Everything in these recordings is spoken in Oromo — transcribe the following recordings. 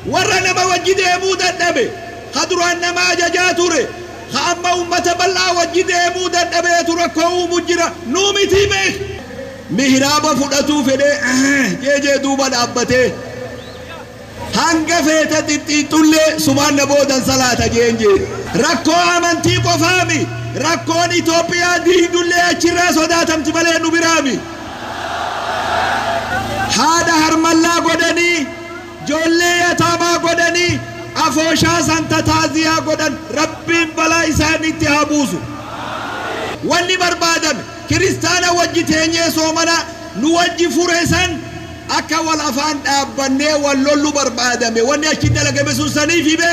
ورنا ما وجده مودا النبي خدر أنما جاتوري خأما أمة بلا وجده مودا النبي تركوا مجرى نومي تيمك مهرابا فلتو فده جي دوبا أبته hanga feeta xixiixxullee subhaan boodan salaata jeenje rakkoo amantii qofaami rakkoon Itoophiyaa diigdullee achirraa sodaatamti malee nu biraami haadha harmallaa godhanii joollee yataamaa godhanii afooshaa santa taaziyaa godhan rabbiin balaa isaanitti haa buusu wanni barbaadame kiristaana wajji teenyee soomana nu wajji fure san akka wal afaan dhaabbannee wal lollu barbaadame wanni achi dalagame sun saniif hime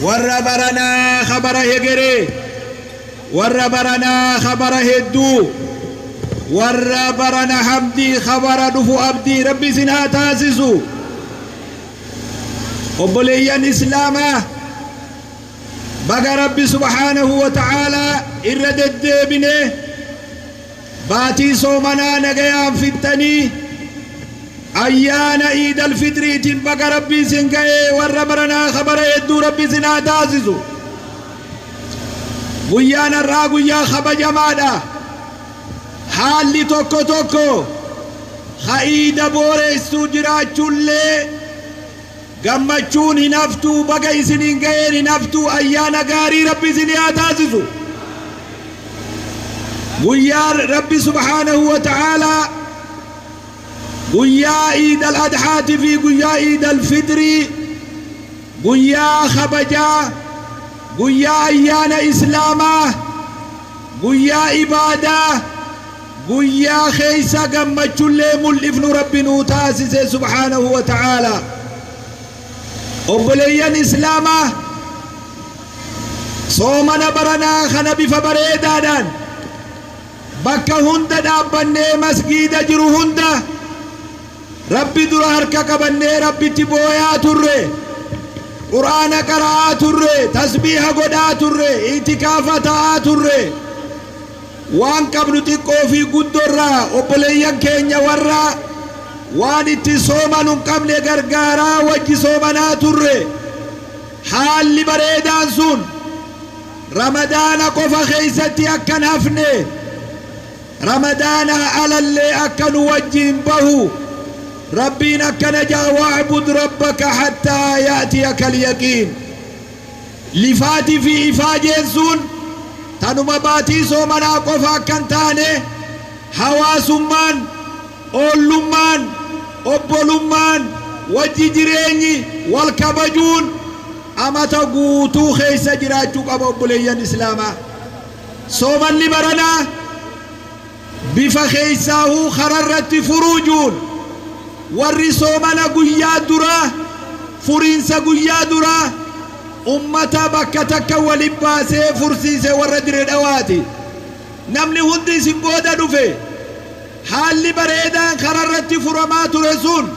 warra baranaa khabara hegeree warra baranaa khabara hedduu warra barana hamdii khabara dhufu abdii rabbi isin haa taasisu obboleeyyan islaamaa baga rabbi subhaanahu wa ta'aalaa irra deddeebine باتي صومنا نجيان فتني أيان عيد الفطر تنبقى ربي سنكي وربرنا خبر يدو ربي سنا تاسسو ويانا الراقو يا خبا جمادا حالي توكو توكو خايد بوري سجرا چولي غمچون هنفتو بقى سنين غير هنفتو أيانا غاري ربي سنا تاسسو ويا ربي سبحانه وتعالى ويا عيد الأضحى في ويا عيد الفطر ويا خبجا ويا أيان إسلاما ويا عبادة ويا خيسا قمتشل ملفن ربي نوتاسس سبحانه وتعالى أبليان إسلاما صومنا برنا خنبي فبريدانا bakka hunda dhaabbannee masgiida jiru hunda rabbi dura harka qabannee rabbitti booyaa turre qur'aana qara'aa turre tasbiiha godhaa turre itikaafa ta'aa turre waan qabnu xiqqoo fi guddorraa obboleeyyan keenya warra waan itti sooman hin qabne gargaaraa wajji soomanaa turre haalli bareedaan sun ramadaana qofa keessatti akkan hafne رمضان على اللي أكن وجين به ربنا كنجا واعبد ربك حتى يأتيك اليقين لفاتي في إفاجيسون تنما باتي سومنا قفا كنتاني حواسمان أولمان أبولمان وجيجريني والكبجون أما تقوتو خيس جراجوك أبو بليان إسلاما سومن لبرنا بفخيساه خررت فروجون والرسومنا قيا درا فرنسا قيا درا أمتا بكتك ولباسي فرسيسي والردر دواتي نمني هندي سنبودا دفي حال بريدان خررت فرمات رسول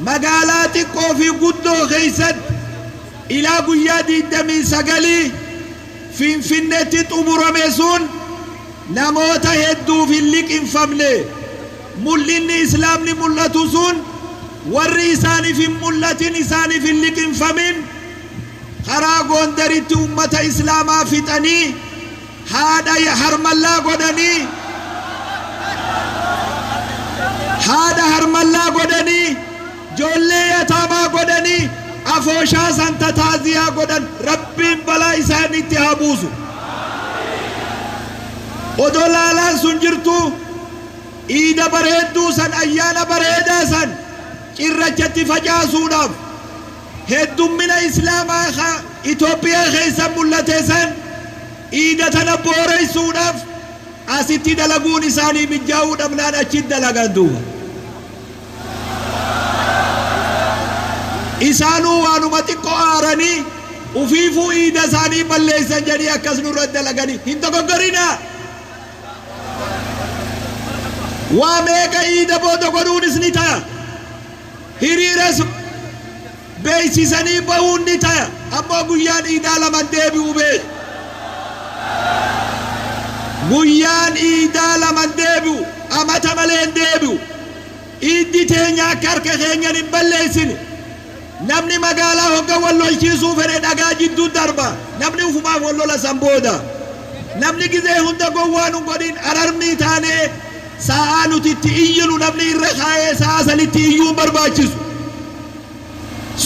مقالات قوفي قدو خيسد إلى قيا دي دمي سقلي فنتت أمور ميسون نموت هدو في الليك انفملي ملين إسلامني ملتو سون والرئيساني في ملتين إساني في الليك انفمين خراغون دريت أمة إسلاما فتني هذا يحرم الله قدني هذا حرم الله قدني جولي يتابا قدني أفوشا سانتا تازيا قدن ربين بلا إساني تهابوسو ودولالان سنجرتو إيدا بريدو سن أيانا بريدا سن إرجت فجاسوناف هدوم من إسلام آخا إثيوبيا خيسا ملتي سن إيدا تنبوري سوناف أسيتي دلقون إساني من جاود أمنان أجد دلقان دوها إسانو وانو متقو آراني وفيفو إيدا ساني بليسان جاني أكسنو رد دلقاني هندو قرنا واميك إيدا بودو قرون اسنتا هيريرس بيسي سني بهون نتا أما قيان إيدا لمن ديبيو بي قيان إيدا لمن ديبيو أما تملين ديبيو teenya karka keenya hin balleessine namni magaalaa hogga wallolchiisuu fedhe dhagaa jidduu darba namni ufumaaf wallola san booda namni gizee hunda gowwaan hin godhin ararmii taanee sa'a nuti itti iyyinu namni irra kaayee sa'a sanitti iyyuu hin barbaachisu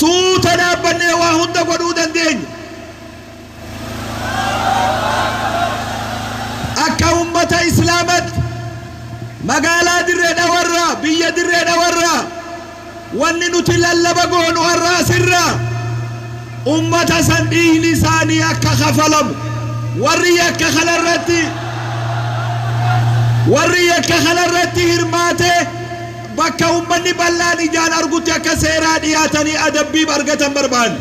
suuta dhaabbannee waa hunda godhuu dandeenya akka ummata islaamatti magaalaa dirree dhawarraa biyya dirree dhawarraa wanni nuti lallaba goonu har'aa sirraa ummata san dhiigni isaanii akka kafalamu warri yakka kanarratti hirmaate bakka ummanni bal'aan ijaan argutti akka seeraa dhiyaatanii adabbii argatan barbaanne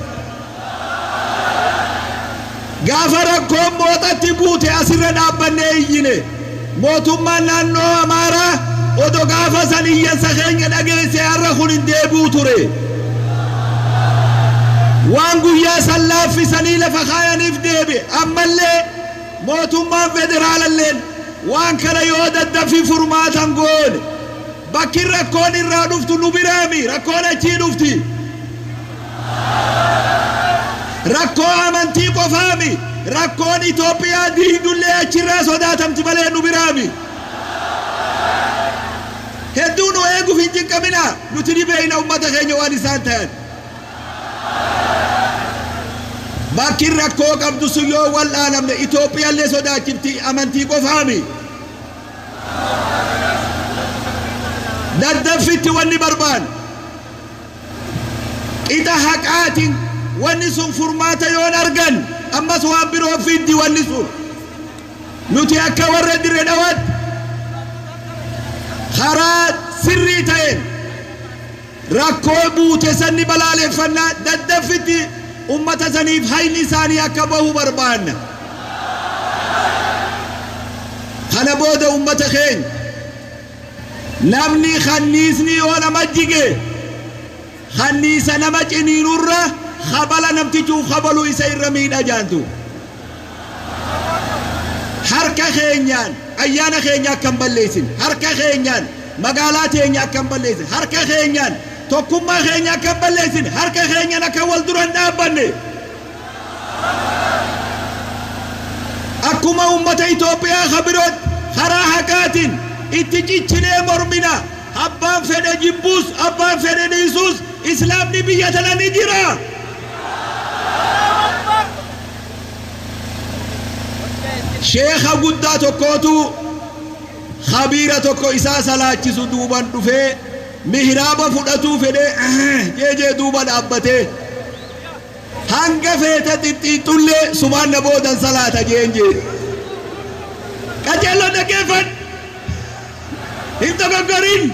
gaafa rakkoon mooxatti buute asirra dhaabbannee iyyine mootummaan naannoo Amaaraa odo gaafa san iyyansa keenya dhageesse har'a kun hin deebi'u ture waan guyyaa san laaffisanii lafa kaayaniif deebi'e ammallee mootummaan federaalalleen waan kana yoo daddafii furmaatan goone bakki rakkoon irraa dhuftu nu biraami rakkoon achii dhufti rakkoo amantii qofaami rakkoon Itoophiyaa diigdullee achirraa sodaatamti malee nu biraami hedduu nu eeguuf hin jinqabina nuti ni beeyna ummata keenya waan isaan ta'an bakki rakkoo qabdu sun yoo wal'aanamne Itoophiyaallee sodaachifti amantii qofaami daddaffitti wanni barbaan qixa haqaatiin wanni sun furmaata yoon argan ammas waan biroo fiddi wanni sun nuti akka warra dirree dhawaatti karaa sirrii ta'een rakkoo buute sanni balaaleffannaa daddaffitti ummata saniif hayni isaanii akka bahu barbaanna kana booda ummata keenya namni kanniisni yoo nama jige kanniisa nama ciniinurra khabala namtichuu khabalu isa irra miidha jaantu harka keenyaan ayyaana keenya akka hin balleessin harka keenyaan magaalaa teenya akka hin balleessin harka keenyaan tokkummaa keenya akka hin balleessin harka keenyaan akka wal duran dhaabbanne akkuma ummata Itoophiyaa kabirootti karaa haqaatiin itti ciccinee mormina abbaan fedhe jibbuus abbaan fedhe dhiisuus islaamni biyya tana ni jira sheekha guddaa tokkootu khabiira tokko isaa salaachisu duuban dhufee mihraaba fudhatuu fedhe jeejee duuba dhaabbatee hanga feete xixxiixxullee subhaan na boodan salaata jeenjee qajeeloo dhaggeeffan hin dogoggorin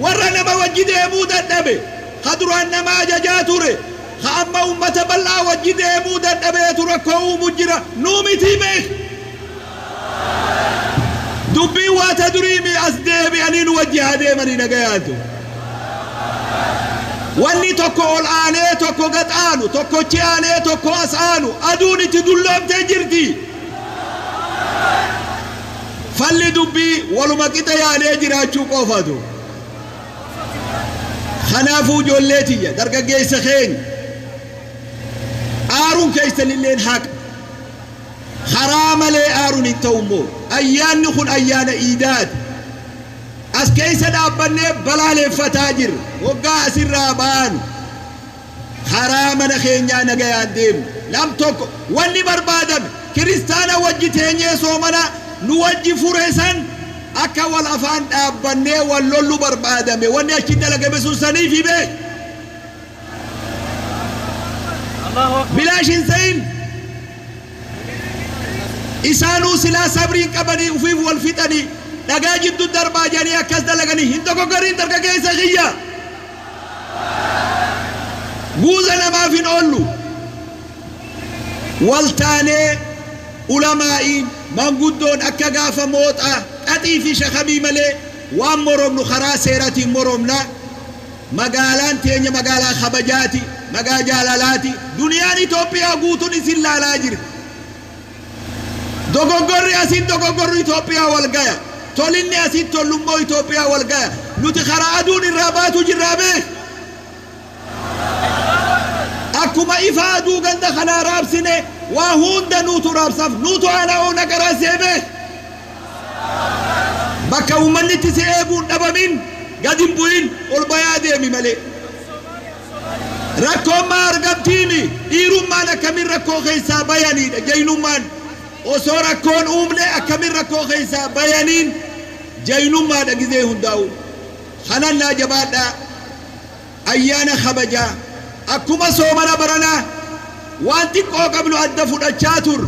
warra nama wajji deemuu dadhabe ka duraan nama ajajaa ture ka amma ummata bal'aa wajji deemuu dadhabeetu rakkoo uumu jira nuu mitii beek dubbii waata duriimi as deebi'anii nu wajji haa deemanii nagayaatu wanni tokko ol aanee tokko gaxaanu tokkochi aanee tokko as aanu aduun itti dulloomtee jirti falli dubbii waluma qixa yaanee jiraachuu qofatu kanaafuu ijoollee tiyya dargaggeessa keenya aaruun keessanilleen haqa karaa malee aaruun hin ta'u immoo ayyaanni kun ayyaana iidaati as keessa dhaabbannee balaaleffataa jirra waggaa asirraa baanu karaa mana keenyaa nagayaan deemnu nam tokko wanni barbaadame kiristaana wajji teenyee soomana nu wajji fure san akka wal afaan dhaabbannee wal lollu barbaadame wanni achi dalagame sun saniif hibee bilaashin sayin isaanuu silaa sabriin qabanii ufiif wal fixanii dhagaa jiddu darbaa jedhanii akkas dalaganii hin dogoggoriin dargaggeessa kiyya guuza namaaf hin oollu waltaanee ulamaa'iin manguddoon akka gaafa mooxaa xaxii fi shakamii malee waan moromnu karaa seeratiin moromna magaalaan teenya magaalaa kabajaati magaalaa jaalalaati duniyaan Itoophiyaa guutuun isin laalaa jirti dogoggorri asin dogoggorri Itoophiyaa wal gaya tolinni asin tollummoo Itoophiyaa wal gaya nuti karaa aduun irraa baatu jirraa beek akkuma ifa aduu ganda kanaa raabsine waa hunda nuutu raabsaaf nuutu aanaa oona garaa seebee bakka uummanni itti si eeguun dhabamin gadi hin bu'in ol bayaa deemi malee rakkoon maa argamtiimi dhiirummaan akkamiin rakkoo keessaa bayaniidha jaynummaan osoo rakkoon uumne akkamiin rakkoo keessaa bayaniin jaynummaadha gizee hundaa'u kanannaa jabaadhaa ayyaana kabajaa akkuma soomana baranaa waan xiqqoo qabnu adda fudhachaa tur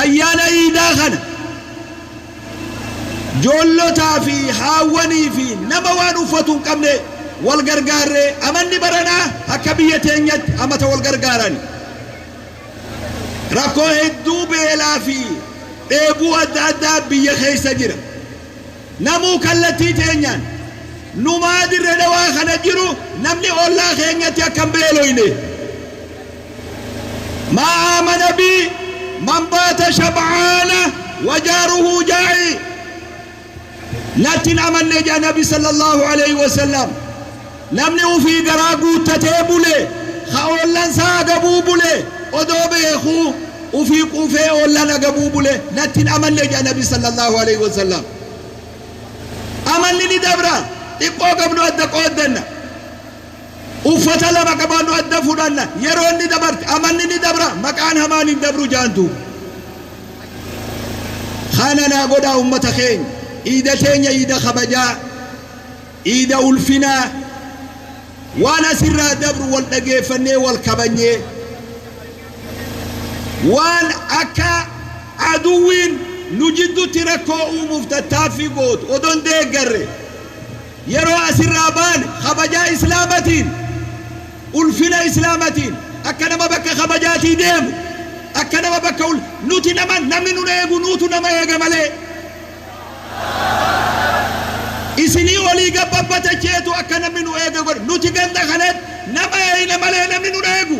ayyaana iidaa kana joollotaa fi haawwanii fi nama waan uffatu hin qabne wal gargaarree amanni baranaa akka biyya teenyatti amata wal gargaaran rakkoo hedduu beelaa fi dheebuu adda addaa biyya keessa jira namuu kallattii teenyaan numaa dirree dhawaa kana jiru namni ollaa keenyatti akkam beeloyne ما آمن بي من بات شبعان وجاره جاعي لكن أمن نجا نبي صلى الله عليه وسلم نمني في قراقو تتيبولي خاولن ساقبوبولي ودوبي خو وفي قوفي أولن قبوبولي لكن أمن نجا نبي صلى الله عليه وسلم أمن لني دبرا إقوى قبل أدقودنا uffata lama qabaannu adda fudhanna yeroo inni dabarte amanni ni dabra maqaan hamaan hin dabru jaantu kana naa godhaa ummata keenya iida keenya iida kabajaa iida ulfinaa waan asirraa dabru wal dhageeffannee wal kabanyee waan akka aduwwiin nu jidduutti rakkoo uumuuf tattaaffii gootu odon deeggarre yeroo asirraa baane kabajaa islaamatiin ulfina islaamatiin akka nama bakka kabajaatii deemu akka nama bakka nuti namni nu eegu nuutu nama eega malee isinii olii gabbabbatecheetu akka namni nu eega godhe nuti ganda kanatti nama eeyna malee namni nu eegu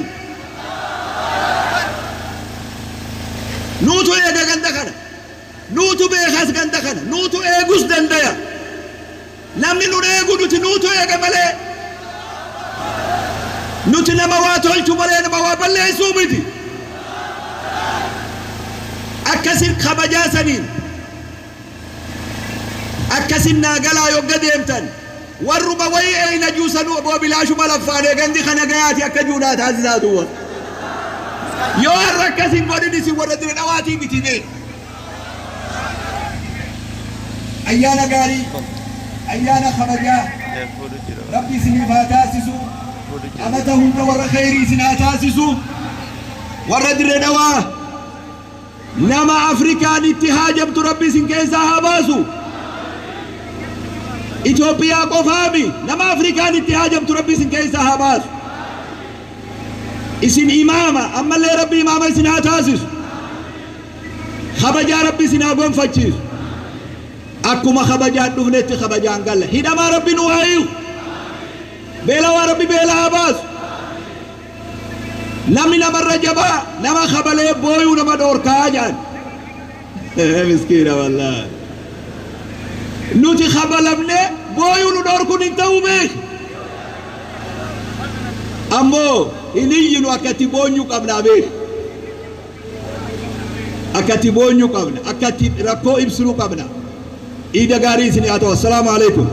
nuutu eega ganda kana nuutu beekas ganda kana nuutu eegus dandaya namni nu eegu nuti nuutu eega malee nuti nama waa tolchu malee nama waa balleessuu miti akkasin kabajaa saniin akkasin naagalaa yogga deemtan warruma wayii eeyna juusanuu boo bilaashuma laffaanee gandi kana gayaati akka juunaa taasisaatuwa yoo har'a akkasin godhin isin warra dire dhawaatii miti mee ayyaana gaarii ayyaana kabajaa rabbi isiniif haa taasisu amata hunda warra khayrii isin haa taasisu warra dire dhawaa nama afrikaan itti haajamtu rabbi isin keessaa haa baasu Itoophiyaa qofaami nama afrikaan itti haajamtu rabbi isin keessaa haa baasu isin imaama ammallee rabbi imaama isin haa taasisu kabajaa rabbi isin haa gonfachiisu akkuma kabajaan dhufnetti kabajaan galla hidhamaa rabbi nu haa hiiku beelawaa rabbi beela haa baasu namni namarra jabaa nama kabalee booyuu nama dhoorkaa jaan miskiina wallaahi nuti kabalamne booyuu nu dhoorkuun hin ta'u beek ammoo hin iyyinu akkatti boonyuu qabnaa beek akkatti boonyuu qabna akkatti rakkoo ibsinuu qabna iida gaarii isin haa ta'u assalaamu alaikum